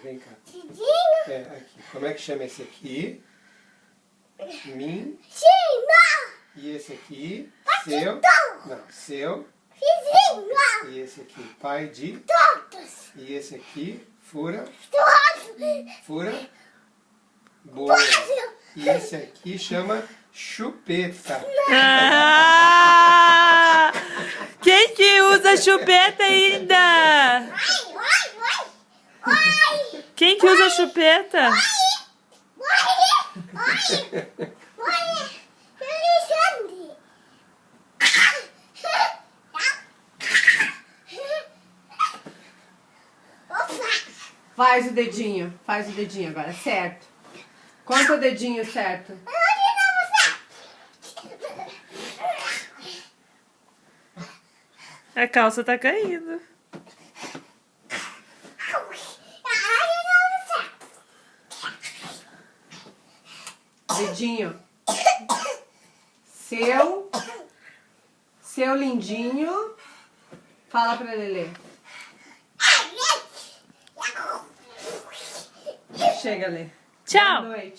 vem cá. Dedinho. É, aqui. Como é que chama esse aqui? Min. Sim, E esse aqui? Seu. Não, seu. vizinho. E esse aqui? Pai de. Todos. E esse aqui? Fura. Todos. Fura. Boa. E esse aqui chama chupeta. Ah! Quem que usa chupeta ainda? Ai. Ai. Quem que usa chupeta? Alexandre. Faz o dedinho agora, certo. Conta o dedinho certo. A calça tá caindo. Dedinho. Seu lindinho. Fala pra Lelê. Chega, Lê. Tchau. Boa noite.